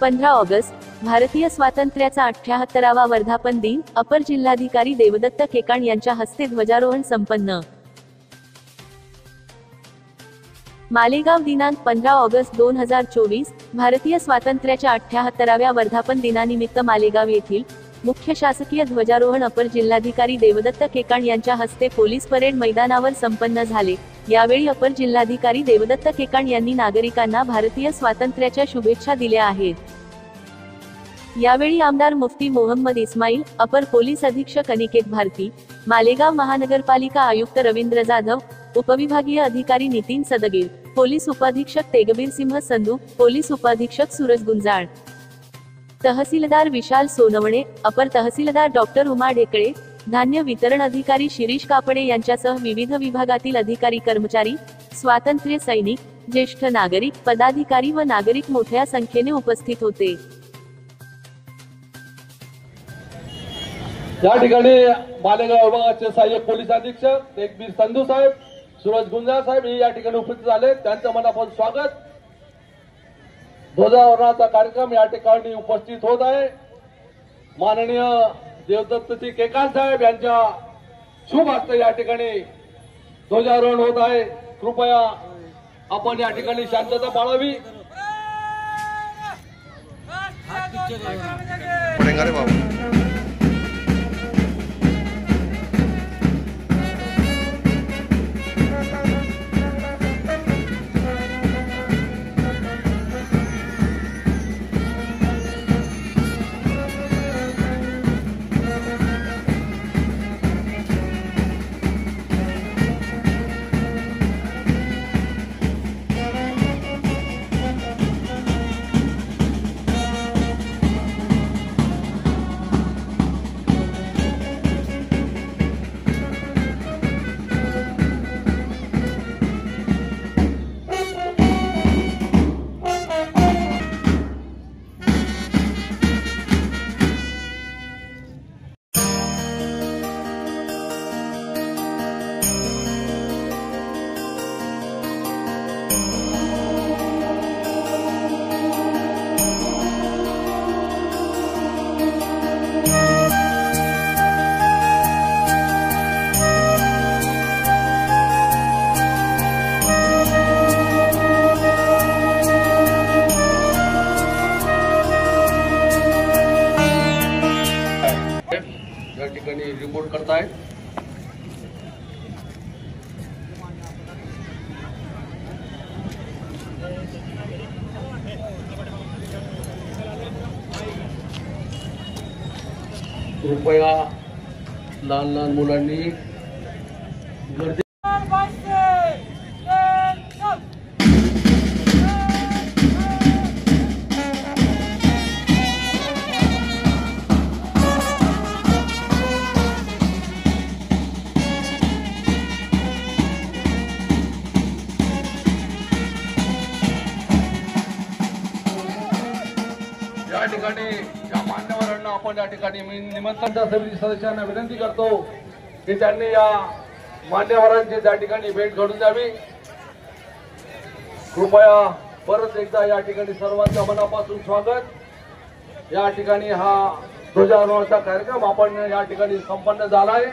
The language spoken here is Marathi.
15 ऑगस्ट भारतीय स्वातंत्र्याचा 78वा वर्धापन दिन अपर जिल्हाधिकारी देवदत्त केकाण यांच्या हस्ते ध्वजारोहण संपन्न। मालेगाव दिनांक 15 ऑगस्ट 2024 भारतीय स्वातंत्र्याच्या 78व्या वर्धापन दिनानिमित्त मालेगाव येथील मुख्य शासकीय ध्वजारोहण अपर जिल्हाधिकारी देवदत्त केकाण यांच्या हस्ते पोलीस परेड मैदानावर संपन्न झाले। यावेळी अपर जिल्हाधिकारी देवदत्त केकाण यांनी नागरिकांना भारतीय स्वातंत्र्याच्या शुभेच्छा दिल्या आहेत। यावेळी आमदार मुफ्ती मोहम्मद इस्माईल, अपर पोलीस अधीक्षक अनिकेत भारती, मालेगाव महानगरपालिका आयुक्त रवींद्र जाधव, उपविभागीय अधिकारी नितीन सदगीर, पोलीस उपाधीक्षक तेगबीर सिंह संधू, पोलीस उपाधीक्षक सूरज गुंजाळ, तहसीलदार विशाल सोनवणे, अपर तहसीलदार डॉक्टर उमा ढेकळे, धान्य वितरण अधिकारी शिरीष कापडे यांच्यासह विविध विभागातील अधिकारी कर्मचारी, स्वातंत्र्य सैनिक, ज्येष्ठ नागरिक, पदाधिकारी व नागरिक मोठ्या संख्येने उपस्थित होते। या ठिकाणी मालेगाव विभागाचे सहाय्यक पोलीस अधीक्षक तेगबीर संधू साहेब, सूरज गुंजाळ साहेब हे या ठिकाणी उपस्थित झाले, त्यांचं मनापासून स्वागत। ध्वजारोहणाचा कार्यक्रम या ठिकाणी उपस्थित होत आहे। माननीय देवदत्तजी केकाण साहेब यांच्या शुभ हस्ते या ठिकाणी ध्वजारोहण होत आहे। कृपया आपण या ठिकाणी शांतता पाळावी। रिपोर्ट करतायत। कृपया लहान लहान मुलांनी गर्दी या ठिकाणी या मान्यवरांना आपण या ठिकाणी निमंत्रण समिती सदस्यांना विनंती करतो की त्यांनी या मान्यवरांची त्या ठिकाणी भेट घडून द्यावी। कृपया परत एकदा या ठिकाणी सर्वांच्या मनापासून स्वागत। या ठिकाणी हा ध्वजारोहणाचा कार्यक्रम आपण या ठिकाणी संपन्न झाला आहे।